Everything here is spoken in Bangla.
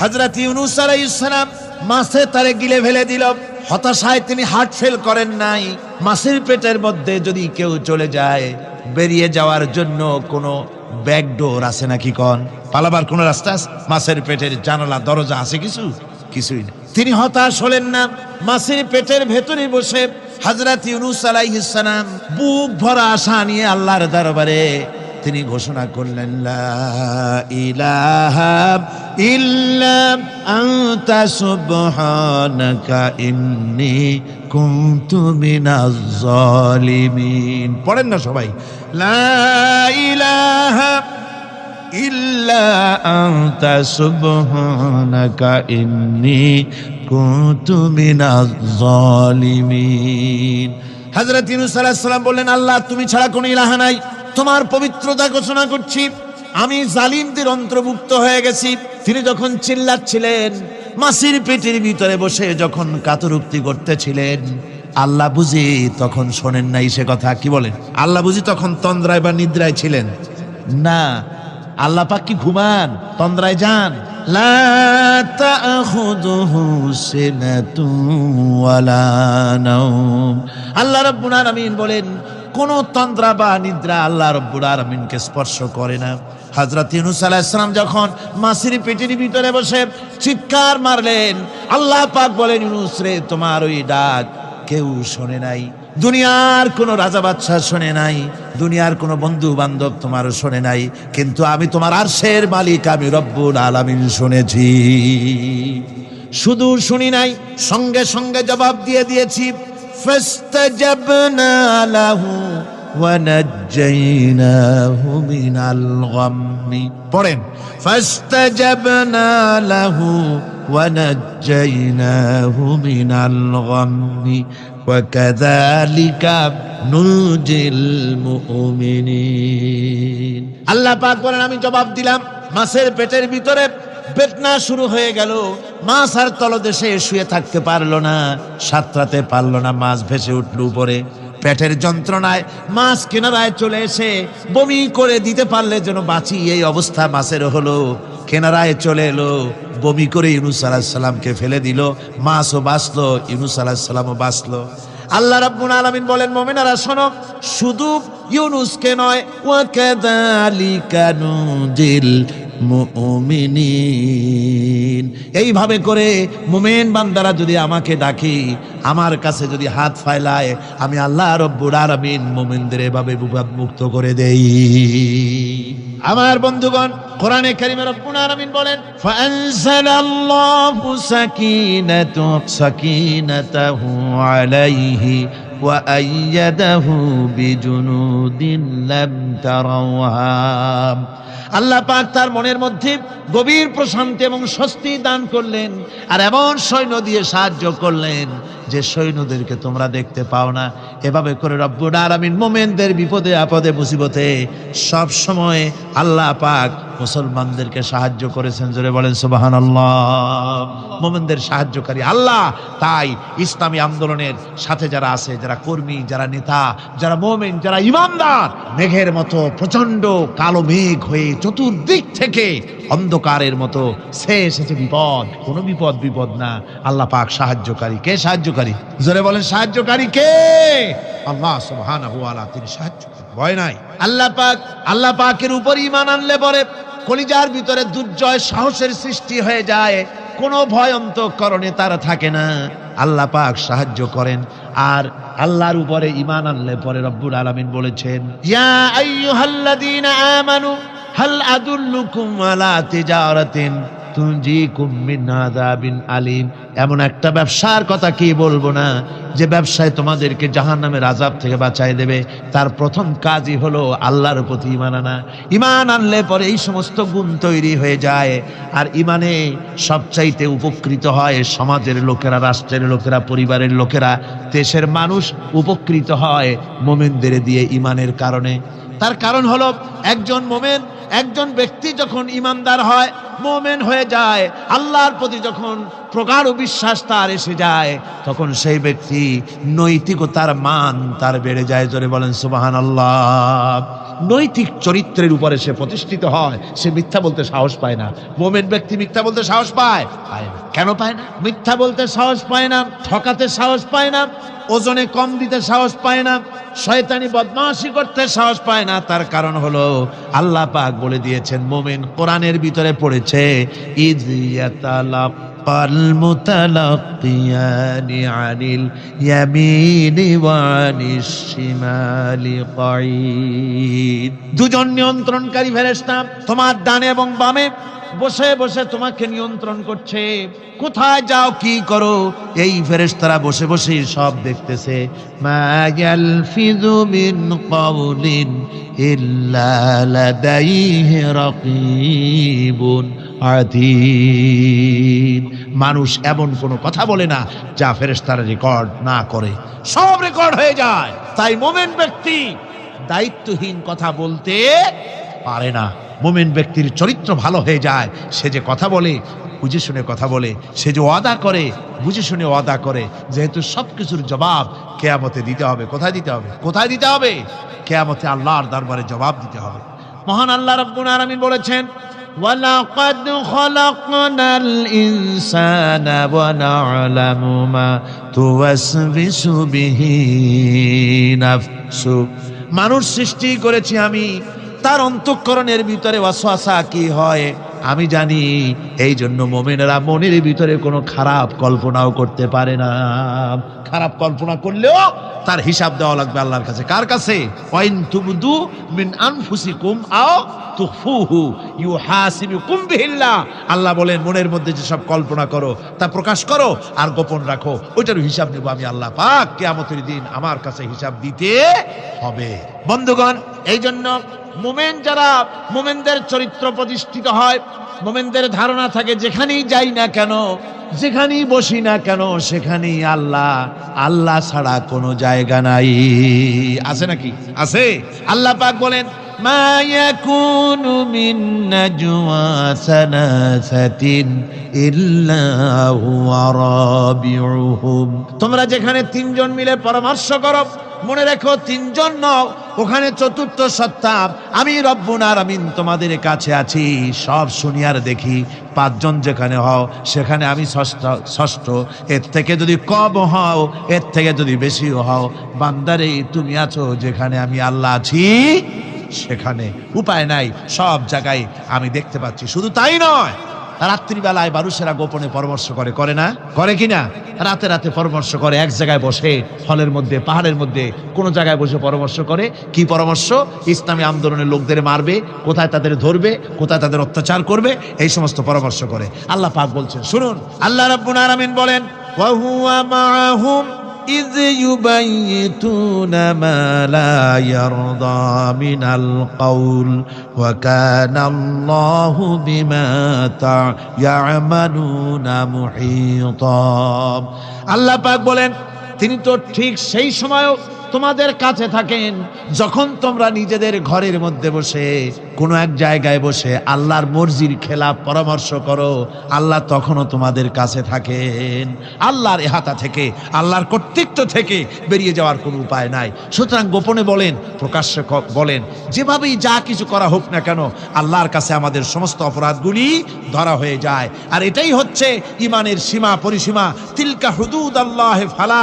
হযরত ইউনূস আলাইহিস সালাম মাছে তারে গিলে ফেলে দিল। হতাশায় তিনি হার্ট ফেল করেন নাই। মাছের পেটের মধ্যে যদি কেউ চলে যায়, বেরিয়ে যাওয়ার জন্য কোনো ব্যাকডোর আছে নাকি? কোন পালাবার কোন রাস্তা আছে? মাছের পেটের জানালা দরজা আছে? কিছুই না। তিনি হতাশ হলেন না। মাছের পেটের ভেতরে বসে হযরত ইউনূস আলাইহিস সালাম বুক ভরা আশা নিয়ে আল্লাহর দরবারে তিনি ঘোষণা করলেন, লা ইলাহা ইল্লা আনতা সুবহানাকা ইন্নী কুনতু মিনাজ জালিমিন। পড়েন না সবাই, লা ইলাহা ইল্লা আনতা সুবহানাকা ইন্নী কুনতু মিনাজ জালিমিন। হযরত ইউনূস আলাইহিস সালাম বললেন, আল্লাহ তুমি ছাড়া কোনো ইলাহ নাই, তোমার পবিত্রতা ঘোষণা করছি, আমি জালিমদের অন্তর্ভুক্ত হয়ে গেছি। তিনি যখন চিল্লাচ্ছিলেন, মাছের পেটের ভিতরে বসে যখন কাতরুক্তি করতেছিলেন, আল্লাহ বুঝি তখন শোনেন নাই সে কথা? কি বলেন? আল্লাহ বুঝি তখন তন্দ্রায় বা নিদ্রায় ছিলেন? না, আল্লাহ পাক কি ঘুমান? তন্দ্রায় যান? লা তাখুযুহু সিনাতুন ওয়ালা নাওম। আল্লাহ রাব্বুল আলামিন বলেন, কোন তন্দ্রা বা নিদ্রা আল্লাহ রাব্বুল আলামিনকে স্পর্শ করে না। হযরত ইউনূস আলাইহিস সালাম যখন মাছের পেটের ভিতরে বসে চিৎকার মারলেন, আল্লাহ পাক বলেন, ইউনূস রে, তোমার ওই ডাক কেউ শোনে নাই। দুনিয়ার কোনো রাজা বাদশাহ শোনে নাই, দুনিয়ার কোনো বন্ধু বান্ধব তোমারও শোনে নাই, কিন্তু আমি তোমার আরশের মালিক, আমি রব্বুল আলামিন শুনেছি। শুধু শুনি নাই, সঙ্গে সঙ্গে জবাব দিয়ে দিয়েছি। ফাস্তাজাবনা লাহু ওয়া নাজ্জাইনাহু মিনাল গাম্মি। পড়েন, ফাস্তাজাবনা লাহু ওয়া নাজ্জাইনাহু মিনাল গাম্মি ওয়া কাযালিকা নুজিল মুমিনিন। আল্লাহ পাক বলেন, আমি জবাব দিলাম। মাছের পেটের ভিতরে বেদনা শুরু হয়ে গেল। মাছ আর তলদেশে শুয়ে থাকতে পারলো না, সাঁতরাতে পারলো না। মাছ ভেসে উঠল উপরে। পেটের যন্ত্রণায় মাছ কিনারায় চলে এসে বমি করে দিতে পারলে যেন বাঁচি, এই অবস্থা মাছের হলো। কিনারায় চলে এলো, বমি করে ইউনূস আলাইহিস সালামকে ফেলে দিল। মাছও বাঁচলো, ইউনূস আলাইহিস সালামও বাঁচলো। আল্লাহ রাব্বুল আলামিন বলেন, মুমিনেরা শোনো, শুধু ইউনূসকে নয়, ওয়া কাযালিকা নুজিল মুমিনিন। এইভাবে করে মুমিন বান্দারা যদি আমাকে ডাকে, আমার কাছে যদি হাত ফাইলায়, আমি আল্লাহ রব্বুল আলামিন মুমিনদের এভাবে মুক্ত করে দেই। আমার বন্ধুগণ, কোরআনে কারীমে রব্বুল আলামিন বলেন, ফাআনজালাল্লাহু সাকিনাতাহু আলাইহি ওয়া আইয়াদাহু বিজুনুদিন লাম তারাওহা। আল্লাহ পাক তার মনের মধ্যে গভীর প্রশান্তি এবং স্বস্তি দান করলেন, আর এমন সৈন্য দিয়ে সাহায্য করলেন যে সৈন্যদেরকে তোমরা দেখতে পাও না। এভাবে করে রব্বুল আলামিন মুমিনদের বিপদে আপদে মুসিবতে সব সময় আল্লাহ পাক মুসলমানদেরকে সাহায্য করেছেন। জোরে বলেন সুবহানাল্লাহ। মুমিনদের সাহায্যকারী আল্লাহ। তাই ইসলামী আন্দোলনের সাথে যারা আছে, যারা কর্মী, যারা নেতা, যারা মুমিন, যারা ঈমানদার, মেঘের মতো প্রচন্ড কালো মেঘ হয়ে চতুর্দিক থেকে অন্ধকারের মতো সে এসেছে বিপদ, কোনো বিপদ না। আল্লাহ পাক সাহায্যকারী। কে সাহায্যকারী? জোরে বলেন, সাহায্যকারী কে? আল্লাহ সুবহানাহু ওয়া তাআলা, তিনি সাহায্যকারী। ভয় নাই। আল্লাহ পাকের উপর ঈমান আনলে পরে কলিজার ভিতরে দুর্জয় সাহসের সৃষ্টি হয়ে যায়। কোনো ভয় অন্তঃকরণে তার থাকে না। আল্লাহ পাক সাহায্য করেন। আর আল্লাহর উপরে ঈমান আনলে পরে রব্বুল আলামিন বলেছেন, ইয়া আইয়ুহাল্লাযীনা আমানু হাল আদুল্লুকুম আলা তিজারাতিন তুনজিকুম মিন আযাবিন আলীম। এমন একটা ব্যবসার কথা কি বলবো না যে ব্যবসায় তোমাদেরকে জাহান্নামের আযাব থেকে বাঁচায় দেবে। তার প্রথম কাজই হলো আল্লাহর প্রতি ঈমান আনা। ঈমান আনলে পরে এই সমস্ত গুণ তৈরি হয়ে যায়। আর ঈমানে সবচাইতে উপকৃত হয় সমাজের লোকেরা, রাষ্ট্রের লোকেরা, পরিবারের লোকেরা, দেশের মানুষ উপকৃত হয় মুমিনদের দিয়ে ঈমানের কারণে। তার কারণ হলো, একজন মুমিন, একজন ব্যক্তি যখন ঈমানদার হয়, মুমিন হয়ে যায়, আল্লাহর প্রতি যখন প্রগাঢ় বিশ্বাস তার এসে যায়, তখন সেই ব্যক্তি নৈতিকতার মান তার বেড়ে যায়। জোরে বলেন সুবহানাল্লাহ। নৈতিক চরিত্রের উপরে সে প্রতিষ্ঠিত হয়, সে মিথ্যা বলতে সাহস পায় না। মুমিন ব্যক্তি মিথ্যা বলতে সাহস পায়? পায় না। কেন পায় না? মিথ্যা বলতে সাহস পায় না, ঠকাতে সাহস পায় না, ওজনে কম দিতে সাহস পায় না, শয়তানি বদমাশি করতে সাহস পায় না। তার কারণ হলো আল্লাহ পাক বলে দিয়েছেন, মুমিন কোরআনের ভিতরে পড়েছে, ইয ইয়াতালাক্কাল মুতালাক্কিয়ানি আনিল ইয়ামিনি ওয়া আনিশ শিমালি কাঈদ। দুজন নিয়ন্ত্রণকারী ফেরেশতা তোমার ডানে এবং বামে বসে বসে তোমাকে নিয়ন্ত্রণ করছে, কোথায় যাও কি করো এই ফেরেশতারা বসে বসে সব দেখতেছে। মা ইয়ালফিযু মিন কাওলিন ইল্লা লাদাইহি রাকীবুন আতীদ। মানুষ এমন কোনো কথা বলে না যা ফেরেশতারা রেকর্ড না করে, সব রেকর্ড হয়ে যায়। তাই মুমিন ব্যক্তি দায়িত্বহীন কথা বলতে পারে না। মুমিন ব্যক্তির চরিত্র ভালো হয়ে যায়, সে যে কথা বলে বুঝে শুনে কথা বলে, সে যে ওয়াদা করে বুঝে শুনে ওয়াদা করে, যেহেতু সবকিছুর জবাব কিয়ামতে দিতে হবে। কোথায় দিতে হবে? কোথায় দিতে হবে? কিয়ামতে আল্লাহর দরবারে জবাব দিতে হবে। মহান আল্লাহ রাব্বুল আলামিন বলেছেন, ওয়ালাকাদ খালাকনাল ইনসানা ওয়া না'লামু মা তুওয়াসবিসু বিহি নাফসু। মানুষ সৃষ্টি করেছি আমি, তার অন্তঃকরণের ভিতরে ওয়াসওয়াসা কি হয় আমি জানি। এই জন্য মুমিনেরা মনের ভিতরে কোনো খারাপ কল্পনাও করতে পারে না। খারাপ কল্পনা করলেও তার হিসাব দেওয়া লাগবে আল্লাহর কাছে। কার কাছে? ওয়াইন তুবদু মিন আনফুসিকুম আও তুখফুহু ইউহাসিবুকুম বিহিল্লাহ। আল্লাহ বলেন, মনের মধ্যে যে সব কল্পনা করো তা প্রকাশ করো আর গোপন রাখো, ওইটার হিসাব নেব আমি আল্লাহ পাক। কিয়ামতের দিন আমার কাছে হিসাব দিতে হবে। বন্ধুগণ, এই জন্য মুমিন যারা, মুমিনদের চরিত্র প্রতিষ্ঠিত হয়, মুমিনদের ধারণা থাকে যেখানেই যাই না কেন, যেখানেই বসি না কেন, সেখানেই আল্লাহ, আল্লাহ ছাড়া কোনো জায়গা নাই। আছে নাকি? আছে। আল্লাহ পাক বলেন, মা ইয়াকুনু মিন নাজওয়া সালাসাতিন ইল্লা হুয়া রাবিউহুম। তোমরা যেখানে তিনজন মিলে পরামর্শ করো, মনে রেখো তিনজন নও, ওখানে চতুর্থ সত্তা আমি রব্বুল আলামিন তোমাদের কাছে আছি। সব শুনি আর দেখি, পাঁচজন যেখানে হও সেখানে আমি ষষ্ঠ। এর থেকে যদি কম হও, এর থেকে যদি বেশি হও, বান্দারে তুমি আছো যেখানে আমি আল্লাহ আছি সেখানে। উপায় নাই, সব জায়গায় আমি দেখতে পাচ্ছি। শুধু তাই নয়, রাত্রিবেলায় মানুষেরা গোপনে পরামর্শ করে, করে না? করে কিনা? রাতে রাতে পরামর্শ করে, এক জায়গায় বসে, হলের মধ্যে, পাহাড়ের মধ্যে, কোন জায়গায় বসে পরামর্শ করে। কি পরামর্শ? ইসলামী আন্দোলনের লোকদের মারবে, কোথায় তাদের ধরবে, কোথায় তাদের অত্যাচার করবে, এই সমস্ত পরামর্শ করে। আল্লাহ পাক বলছেন, শুনুন, আল্লাহ রাব্বুল আলামিন বলেন, ওয়া হুয়া মাআহুম إذ يبيتون ما لا يرضى من القول وكان الله بما يعملون محيطا। আল্লাহ পাক বলেন, তিনি তো ঠিক সেই সময়ও তোমাদের কাছে থাকেন যখন তোমরা নিজেদের ঘরের মধ্যে বসে, কোনো এক জায়গায় বসে আল্লাহর মর্জির খেলাফ পরামর্শ করো, আল্লাহ তখনও তোমাদের কাছে থাকেন। আল্লাহর ইহাতা থেকে, আল্লাহর কর্তৃত্ব থেকে বেরিয়ে যাওয়ার কোনো উপায় নাই। সুতরাং গোপনে বলেন, প্রকাশ্যে বলেন, যেভাবেই যা কিছু করা হোক না কেন, আল্লাহর কাছে আমাদের সমস্ত অপরাধগুলি ধরা হয়ে যায়। আর এটাই হচ্ছে ইমানের সীমা পরিসীমা। তিলকা হুদুদ আল্লাহ ফালা